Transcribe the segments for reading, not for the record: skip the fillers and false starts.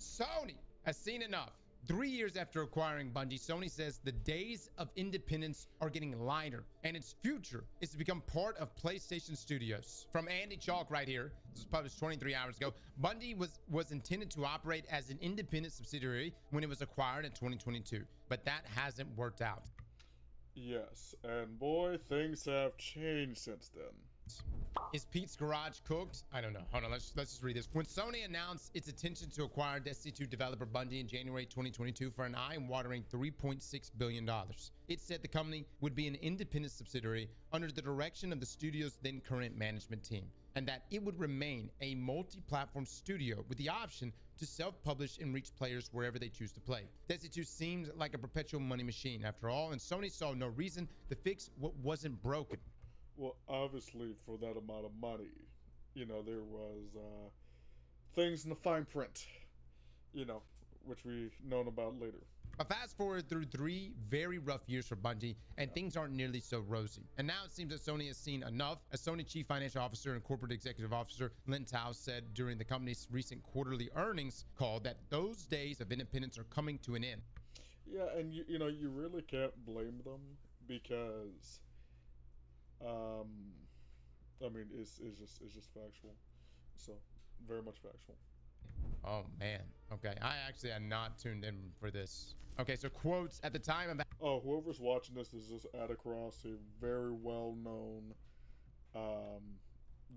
Sony has seen enough. 3 years after acquiring Bungie, Sony says the days of independence are getting lighter, and its future is to become part of PlayStation Studios. From Andy Chalk right here, this was published 23 hours ago. Bungie was intended to operate as an independent subsidiary when it was acquired in 2022, but that hasn't worked out. Yes, and boy, things have changed since then. Is Pete's Garage cooked? I don't know. Hold on, let's just read this. When Sony announced its intention to acquire Destiny 2 developer Bungie in January 2022 for an eye-watering $3.6 billion, it said the company would be an independent subsidiary under the direction of the studio's then current management team, and that it would remain a multi-platform studio with the option to self-publish and reach players wherever they choose to play. Destiny 2 seems like a perpetual money machine after all, and Sony saw no reason to fix what wasn't broken. Well, obviously, for that amount of money, there was things in the fine print, which we've known about later. But fast forward through 3 very rough years for Bungie, and things aren't nearly so rosy. And now it seems that Sony has seen enough. As Sony Chief Financial Officer and Corporate Executive Officer Lin Tao said during the company's recent quarterly earnings call that those days of independence are coming to an end. Yeah, and you really can't blame them because I mean, it's just factual. So, very much factual. Oh man. Okay, I actually am not tuned in for this. Okay, so quotes at the time of. Oh, whoever's watching this is just ad across a very well-known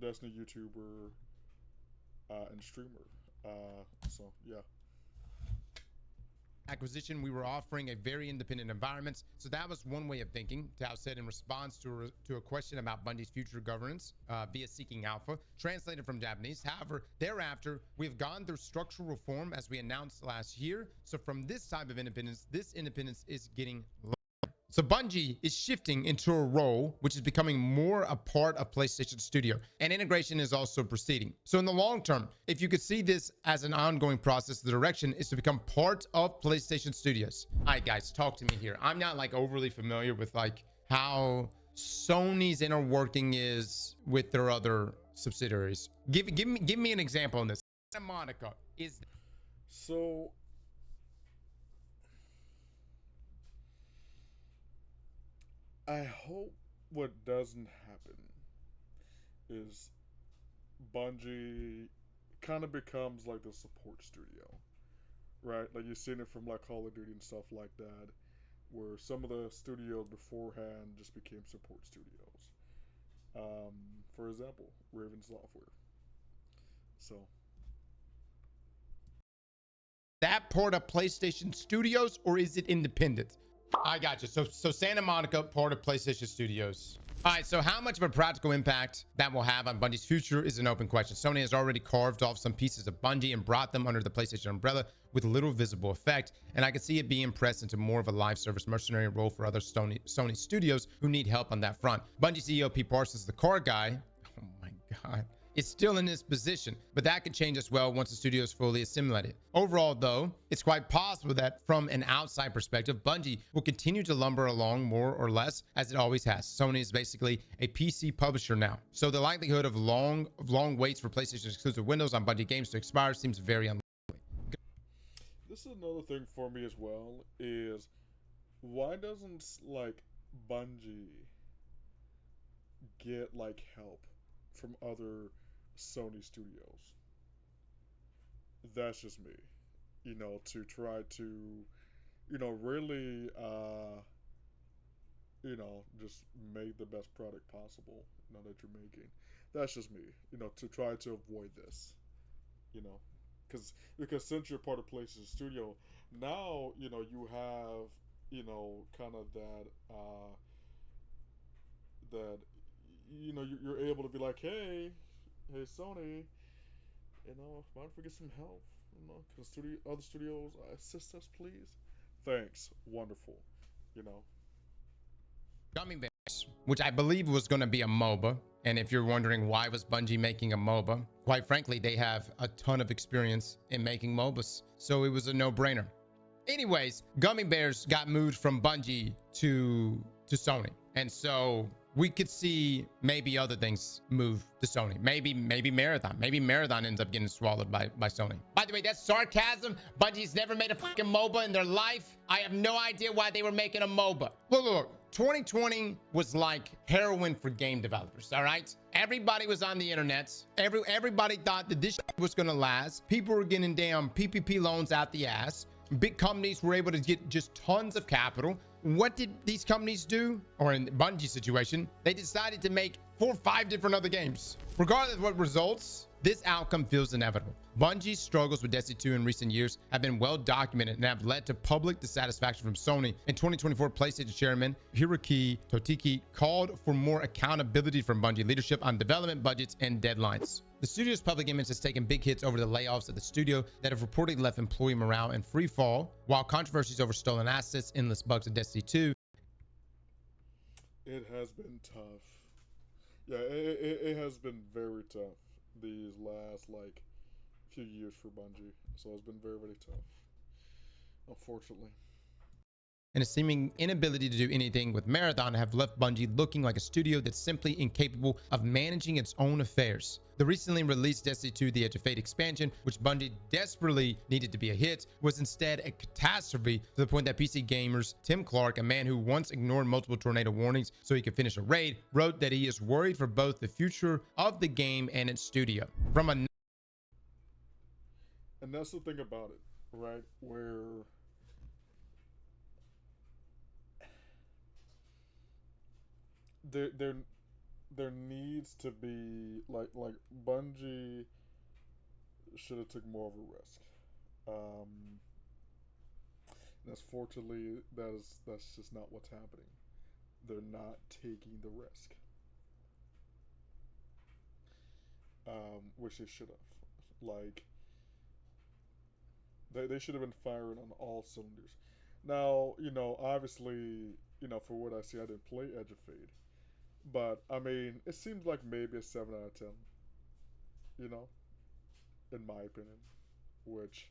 Destiny YouTuber and streamer. So yeah. Acquisition, we were offering a very independent environment. So that was one way of thinking, Tao said in response to a question about Bungie's future governance via Seeking Alpha, translated from Japanese. However, thereafter, we have gone through structural reform as we announced last year. So from this type of independence, this independence is getting lighter. So Bungie is shifting into a role which is becoming more a part of PlayStation Studio, and integration is also proceeding. So in the long term, if you could see this as an ongoing process, the direction is to become part of PlayStation Studios. All right, guys, talk to me here. I'm not like overly familiar with like how Sony's inner working is with their other subsidiaries. Give me an example on this. Santa Monica is. So I hope what doesn't happen is Bungie kind of becomes like the support studio, right? Like you've seen it from like Call of Duty and stuff like that, where some of the studios beforehand just became support studios. For example, Raven Software. So That part of PlayStation Studios, or is it independent? I got you. So Santa Monica, part of PlayStation Studios. All right, so how much of a practical impact that will have on Bungie's future is an open question. Sony has already carved off some pieces of Bungie and brought them under the PlayStation umbrella with little visible effect, and I can see it being pressed into more of a live service mercenary role for other Sony studios who need help on that front. Bungie CEO Pete Parsons, the car guy, oh my God, is still in this position, but that could change as well once the studio is fully assimilated. Overall, though, it's quite possible that from an outside perspective, Bungie will continue to lumber along more or less as it always has. Sony is basically a PC publisher now, so the likelihood of long waits for PlayStation exclusive windows on Bungie games to expire seems very unlikely. this is another thing for me as well is why doesn't like Bungie get like help from other Sony studios? That's just me. To try to, really, just make the best product possible, that you're making. That's just me, to try to avoid this, you know, because since you're part of PlayStation Studio, now, you have, kind of that, you're able to be like, hey, Sony, mind if we get some help? Can other studios assist us, please? Thanks. Wonderful. You know. Gummy Bears, which I believe was going to be a MOBA. And if you're wondering why was Bungie making a MOBA, quite frankly, they have a ton of experience in making MOBAs. So it was a no-brainer. Anyways, Gummy Bears got moved from Bungie to Sony. And so we could see maybe other things move to Sony. Maybe Marathon. Maybe Marathon ends up getting swallowed by Sony. By the way, that's sarcasm. Bungie's never made a fucking MOBA in their life. I have no idea why they were making a MOBA. Look. 2020 was like heroin for game developers, all right? Everybody was on the internet. Everybody thought that this shit was gonna last. People were getting damn PPP loans out the ass. Big companies were able to get just tons of capital. What did these companies do? Or in the Bungie situation, they decided to make 4 or 5 different other games. Regardless of what results, this outcome feels inevitable. Bungie's struggles with Destiny 2 in recent years have been well documented and have led to public dissatisfaction from Sony. In 2024, PlayStation chairman Hiroki Totiki called for more accountability from Bungie leadership on development budgets and deadlines. The studio's public image has taken big hits over the layoffs at the studio that have reportedly left employee morale in free fall, while controversies over stolen assets, endless bugs of Destiny 2. It has been tough. Yeah, it has been very tough these last like few years for Bungie. So it's been very, very tough, unfortunately. And a seeming inability to do anything with Marathon have left Bungie looking like a studio that's simply incapable of managing its own affairs. The recently released Destiny 2 The Edge of Fate expansion, which Bungie desperately needed to be a hit, was instead a catastrophe to the point that PC gamers Tim Clark, a man who once ignored multiple tornado warnings so he could finish a raid, wrote that he is worried for both the future of the game and its studio. And that's the thing about it, right? Where there needs to be like Bungie should have took more of a risk. Um, that's fortunately that's just not what's happening. They're not taking the risk, which they should have. Like they should have been firing on all cylinders. Now, obviously, for what I see, I didn't play Edge of Fate, but I mean, it seems like maybe a 7 out of 10. You know, in my opinion, which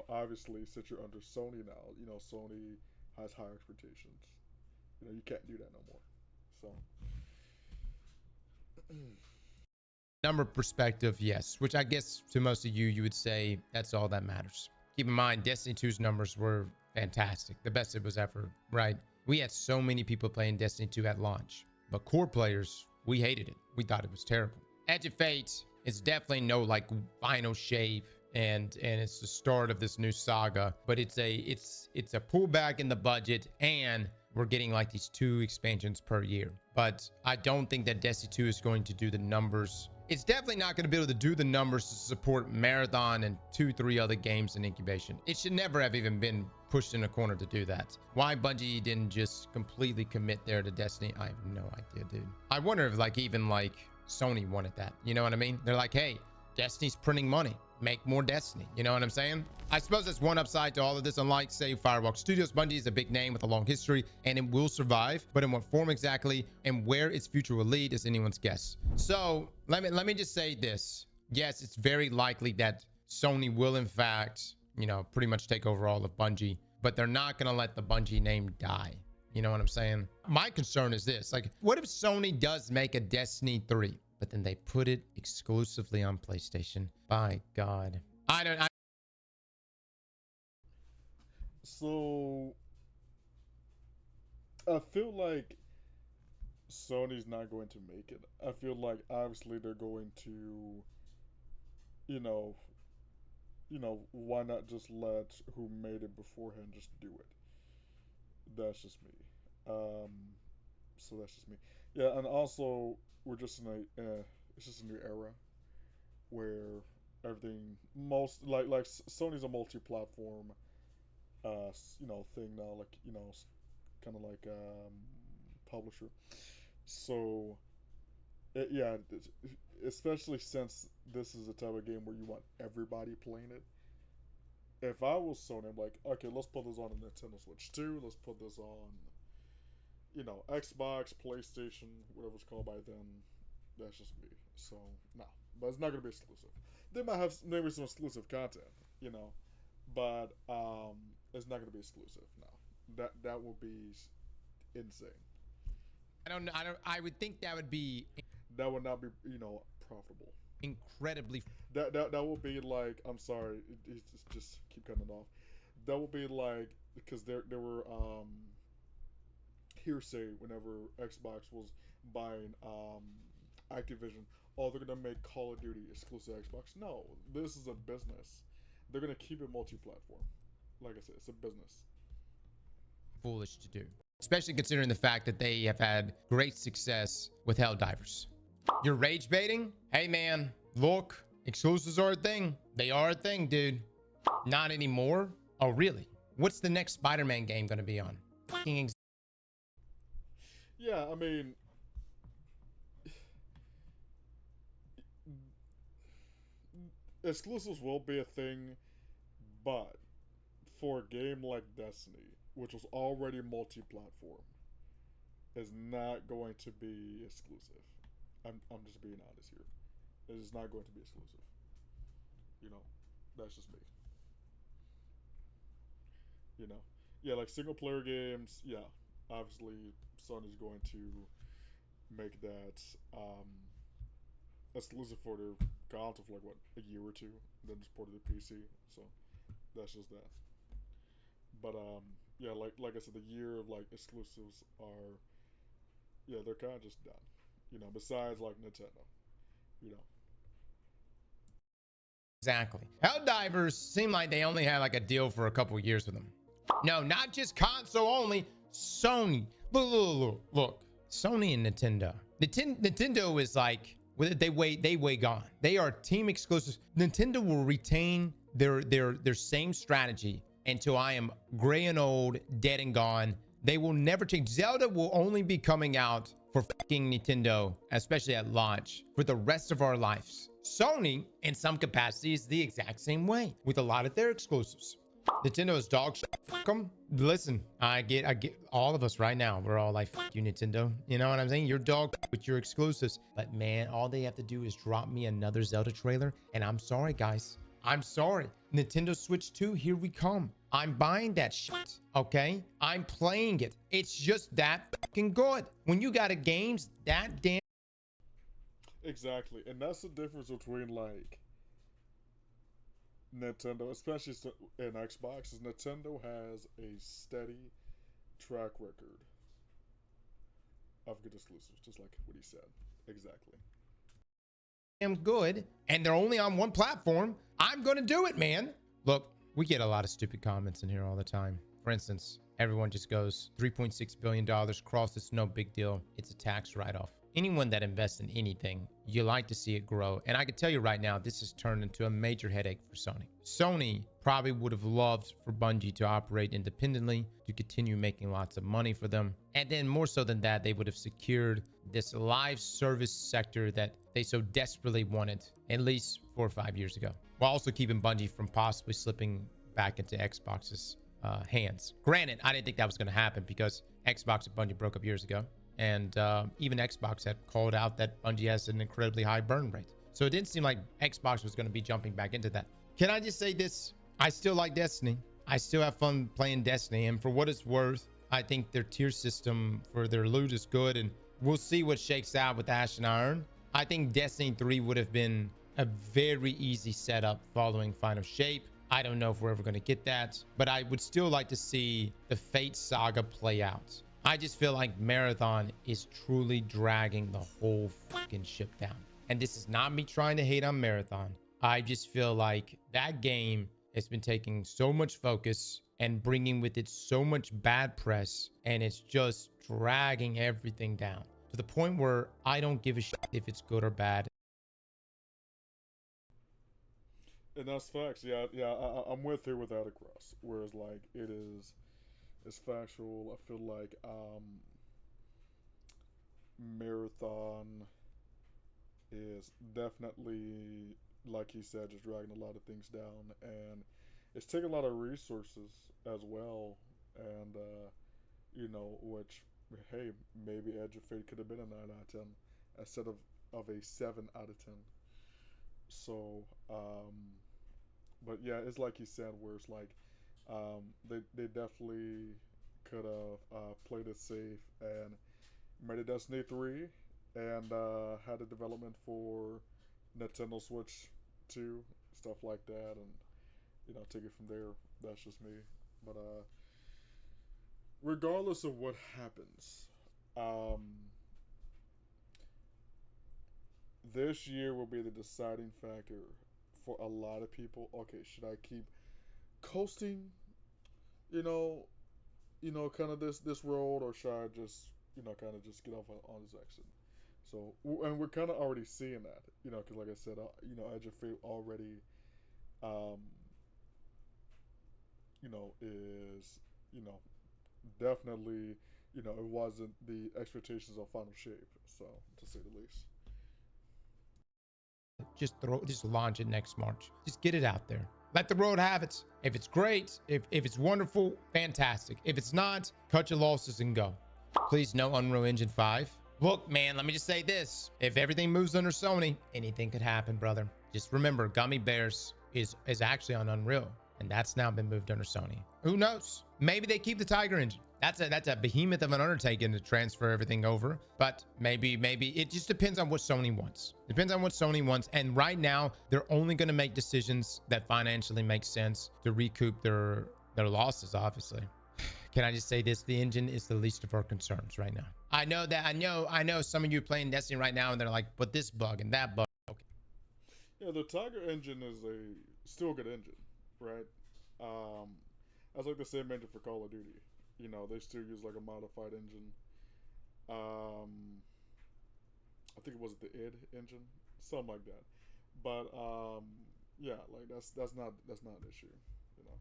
obviously, since you're under Sony now, Sony has higher expectations. You can't do that no more. So, number perspective, yes, which I guess to most of you would say that's all that matters. Keep in mind, Destiny 2's numbers were fantastic, the best it was ever, right? We had so many people playing Destiny 2 at launch, but core players, we hated it. We thought it was terrible. Edge of Fate is definitely no like final shape, and it's the start of this new saga, but it's a pullback in the budget, and we're getting like these 2 expansions per year. But I don't think that Destiny 2 is going to do the numbers. It's definitely not going to be able to do the numbers to support Marathon and 2-3 other games in incubation. It should never have even been pushed in a corner to do that. Why Bungie didn't just completely commit there to Destiny, I have no idea, dude. I wonder if like even like Sony wanted that. You know what I mean? They're like, hey, Destiny's printing money. Make more Destiny. You know what I'm saying? I suppose that's one upside to all of this. Unlike, say, Firewalk Studios, Bungie is a big name with a long history, and it will survive. But in what form exactly and where its future will lead is anyone's guess. So let me just say this. Yes, it's very likely that Sony will, in fact, pretty much take over all of Bungie. But they're not going to let the Bungie name die. You know what I'm saying? My concern is this. Like, what if Sony does make a Destiny 3? But then they put it exclusively on PlayStation. By God. So I feel like Sony's not going to make it. I feel like obviously they're going to, you know, why not just let who made it beforehand just do it? That's just me. Um, so that's just me. Yeah, and also we're just in it's just a new era where everything most like Sony's a multi-platform thing now, like kind of like publisher. So yeah, especially since this is a type of game where you want everybody playing it. If I was Sony, I'm like, okay, let's put this on a Nintendo Switch 2. Let's put this on, Xbox, PlayStation, whatever it's called by then. That's just me. So no, but it's not gonna be exclusive. They might have maybe some exclusive content, but it's not gonna be exclusive. No, that would be insane. I would think that would be That would not be, profitable. incredibly. That will be like, I'm sorry, just keep cutting it off. That will be like, because there were hearsay whenever Xbox was buying Activision. Oh, they're gonna make Call of Duty exclusive Xbox. No, this is a business. They're gonna keep it multi-platform. Like I said, it's a business. Foolish to do, especially considering the fact that they have had great success with Helldivers. You're rage baiting? Hey man, look, exclusives are a thing. They are a thing, dude. Not anymore. Oh really? What's the next Spider-Man game gonna be on? Fucking Yeah, I mean, exclusives will be a thing, but for a game like Destiny, which was already multi-platform, is not going to be exclusive. I'm just being honest here. It is not going to be exclusive. You know, that's just me. You know, yeah, like single player games. Yeah, obviously Sony's going to make that exclusive for their console for like what, a year or two, then just port it to PC. So that's just that. But yeah, like I said, the year of like exclusives are, yeah, they're kind of just done. Besides like Nintendo. You know. exactly. Helldivers seem like they only had like a deal for a couple years with them. No, not just console only. Sony. Look. Sony and Nintendo. Nintendo is like, they way gone. They are team exclusives. Nintendo will retain their same strategy until I am gray and old, dead and gone. They will never change. Zelda will only be coming out for fucking Nintendo, especially at launch, for the rest of our lives. Sony, in some capacity, is the exact same way with a lot of their exclusives. Nintendo's dog shit. Fuck them. Listen, I get all of us right now. We're all like, fuck you, Nintendo. You know what I'm saying? Your dog with your exclusives. But man, all they have to do is drop me another Zelda trailer. And I'm sorry, guys. I'm sorry. Nintendo Switch 2, here we come. I'm buying that shit. Okay? I'm playing it. It's just that fucking good. When you got a game's that damn. Exactly, and that's the difference between like Nintendo, especially in Xbox, is Nintendo has a steady track record of good exclusives, just like what he said. Exactly. Damn good, and they're only on one platform. I'm gonna do it, man. Look, we get a lot of stupid comments in here all the time. For instance, everyone just goes $3.6 billion cross. It's no big deal. It's a tax write-off. Anyone that invests in anything, you like to see it grow. And I can tell you right now, this has turned into a major headache for Sony. Sony probably would have loved for Bungie to operate independently, to continue making lots of money for them. And then more so than that, they would have secured this live service sector that they so desperately wanted at least 4 or 5 years ago, while also keeping Bungie from possibly slipping back into Xbox's hands. Granted, I didn't think that was going to happen because Xbox and Bungie broke up years ago. And even Xbox had called out that Bungie has an incredibly high burn rate. So it didn't seem like Xbox was going to be jumping back into that. Can I just say this? I still like Destiny. I still have fun playing Destiny. And for what it's worth, I think their tier system for their loot is good. And we'll see what shakes out with Ash and Iron. I think Destiny 3 would have been a very easy setup following Final Shape. I don't know if we're ever going to get that. But I would still like to see the Fate saga play out. I just feel like Marathon is truly dragging the whole fucking ship down. And this is not me trying to hate on Marathon. I just feel like that game has been taking so much focus and bringing with it so much bad press. And it's just dragging everything down to the point where I don't give a shit if it's good or bad. And that's facts. Yeah, yeah. I'm with her without a cross. Whereas like it's factual. I feel like Marathon is definitely, like he said, just dragging a lot of things down, and it's taking a lot of resources as well. And which, hey, maybe Edge of Fate could have been a 9 out of 10 instead of a 7 out of 10. So, but yeah, it's like he said, where it's like they definitely could have played it safe and made a Destiny 3, and had a development for Nintendo Switch 2, stuff like that, and take it from there. That's just me. But regardless of what happens, um, this year will be the deciding factor for a lot of people. Okay, should I keep coasting, you know, kind of this road, or should I just, kind of just get off on this exit? So, and we're kind of already seeing that, because like I said, Edge of Fate already, um, is, you know, definitely, it wasn't the expectations of Final Shape, so to say the least. Just launch it next March. Just get it out there. Let the road have it. If it's great, if it's wonderful, fantastic. If it's not, cut your losses and go. Please, no Unreal Engine 5. Look, man, let me just say this. If everything moves under Sony, anything could happen, brother. Just remember, Gummy Bears is actually on Unreal, and that's now been moved under Sony. Who knows? Maybe they keep the Tiger engine. That's a behemoth of an undertaking to transfer everything over. But maybe it just depends on what Sony wants. Depends on what Sony wants. And right now, they're only going to make decisions that financially make sense to recoup their losses, obviously. Can I just say this? The engine is the least of our concerns right now. I know some of you are playing Destiny right now and they're like, but this bug and that bug. Okay. Yeah, the Tiger engine is a still good engine, right? That's like the same engine for Call of Duty. They still use like a modified engine. I think it was the id engine, something like that. But yeah, like that's not an issue. You know.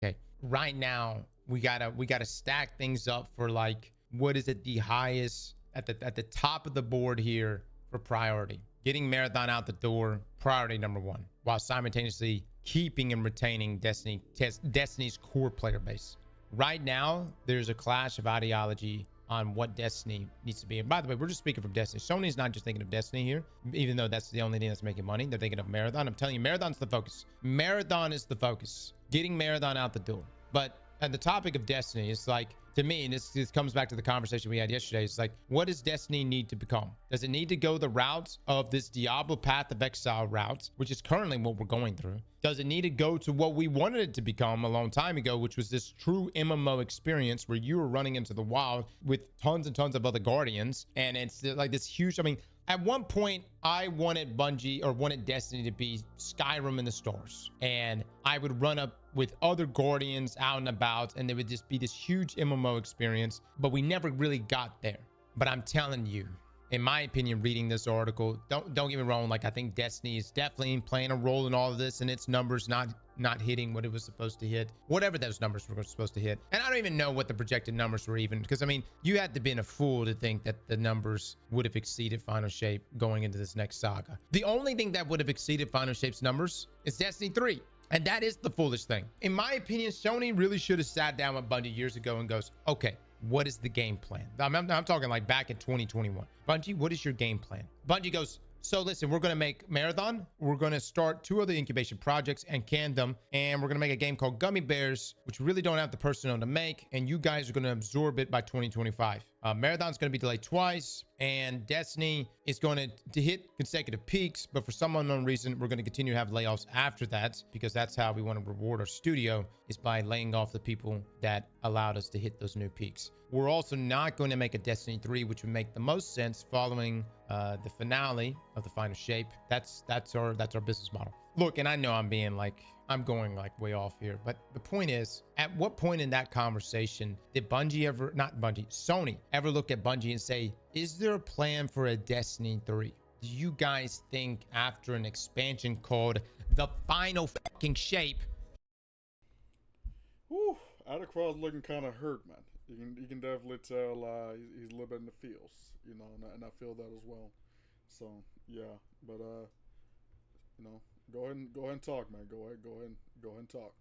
Okay. Right now, we gotta stack things up for, like, what is it, the highest at the top of the board here for priority. Getting Marathon out the door, priority number one, while simultaneously keeping and retaining Destiny's core player base. Right now, there's a clash of ideology on what Destiny needs to be. And by the way, we're just speaking from Destiny. Sony's not just thinking of Destiny here, even though that's the only thing that's making money. They're thinking of Marathon. I'm telling you, Marathon's the focus. Marathon is the focus. Getting Marathon out the door. But at the topic of Destiny, it's like, to me, and this comes back to the conversation we had yesterday, it's like, what does Destiny need to become? Does it need to go the route of this Diablo Path of Exile route, which is currently what we're going through? Does it need to go to what we wanted it to become a long time ago, which was this true MMO experience where you were running into the wild with tons and tons of other Guardians, and it's like this huge, I mean, at one point, I wanted Bungie, or wanted Destiny to be Skyrim in the stars. And I would run up with other Guardians out and about, and there would just be this huge MMO experience. But we never really got there. But I'm telling you, in my opinion, reading this article, don't get me wrong, like, I think Destiny is definitely playing a role in all of this, and its numbers not hitting what it was supposed to hit, whatever those numbers were supposed to hit. And I don't even know what the projected numbers were, even, because I mean, you had to been a fool to think that the numbers would have exceeded Final Shape going into this next saga. The only thing that would have exceeded Final Shape's numbers is Destiny 3. And that is the foolish thing. In my opinion, Sony really should have sat down with Bungie years ago and goes, okay, what is the game plan? I'm talking like back in 2021. Bungie, what is your game plan? Bungie goes, so listen, we're going to make Marathon. We're going to start 2 other incubation projects and can them. And we're going to make a game called Gummy Bears, which we really don't have the personnel to make. And you guys are going to absorb it by 2025. Marathon's going to be delayed twice. And Destiny is going to hit consecutive peaks. But for some unknown reason, we're going to continue to have layoffs after that, because that's how we want to reward our studio, is by laying off the people that allowed us to hit those new peaks. We're also not going to make a Destiny 3, which would make the most sense following the finale of the Final Shape. That's our business model. Look, and I know I'm going like way off here, but the point is, at what point in that conversation did Sony ever look at Bungie and say, is there a plan for a Destiny 3? Do you guys think after an expansion called the Final Fucking Shape? Whew, Adacraw's looking kind of hurt, man. You can definitely tell he's a little bit in the feels, and I feel that as well. So yeah, but go ahead and talk, man. Go ahead and talk.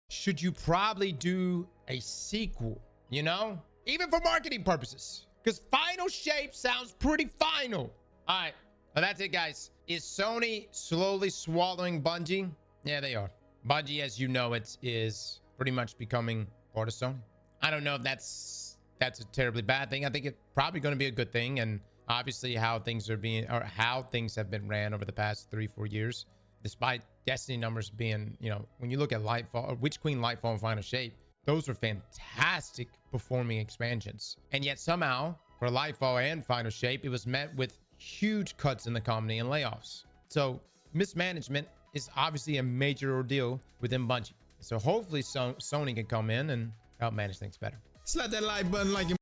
Should you probably do a sequel? Even for marketing purposes, because Final Shape sounds pretty final. All right, well, that's it, guys. Is Sony slowly swallowing Bungie? Yeah, they are. Bungie, as you know, it is pretty much becoming part of Sony. I don't know if that's a terribly bad thing. I think it's probably going to be a good thing. And obviously how things are being, or how things have been ran over the past 3-4 years, despite Destiny numbers being, you know, when you look at Lightfall, Witch Queen, Lightfall, and Final Shape, those were fantastic performing expansions. And yet somehow for Lightfall and Final Shape, it was met with huge cuts in the community and layoffs. So mismanagement is obviously a major ordeal within Bungie. So hopefully Sony can come in and help manage things better. Slap that like button like you.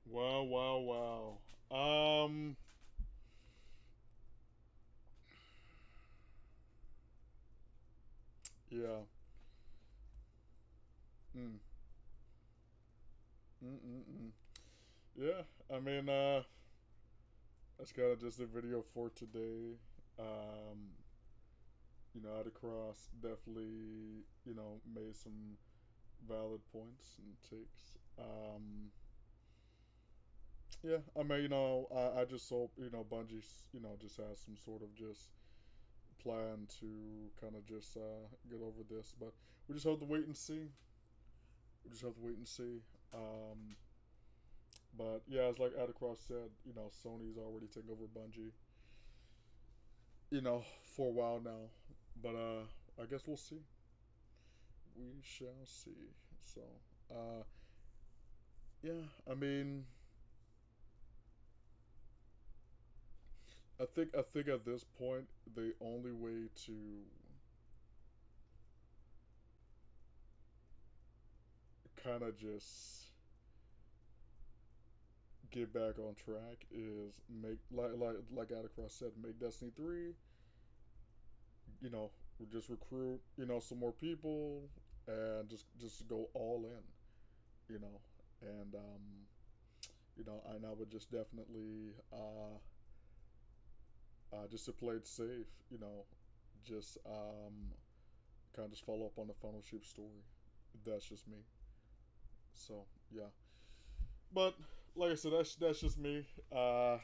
Wow, wow, wow. Yeah. Mm. Mm. Yeah. I mean, that's kind of just a video for today. Um, Adacross definitely, made some valid points and takes. Yeah, I mean, I just hope, Bungie, just has some sort of just plan to kind of just get over this. But we just have to wait and see. We just have to wait and see. Um, but yeah, as like Adacross said, Sony's already taken over Bungie, for a while now. But I guess we'll see. We shall see. So, uh, yeah, I mean, I think at this point the only way to kind of just get back on track is make like Adacross said, make Destiny 3. Just recruit some more people and just go all in. You know, and and I would just definitely just to play it safe. Just kind of just follow up on the Funnel Ship story. That's just me. So yeah, but like I said, that's just me. I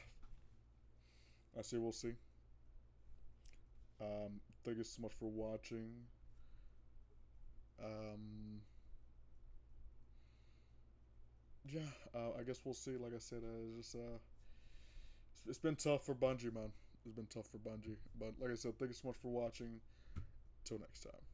say we'll see. Thank you so much for watching. Um, yeah, I guess we'll see. Like I said, it's been tough for Bungie, man. It's been tough for Bungie. But like I said, thank you so much for watching. Till next time.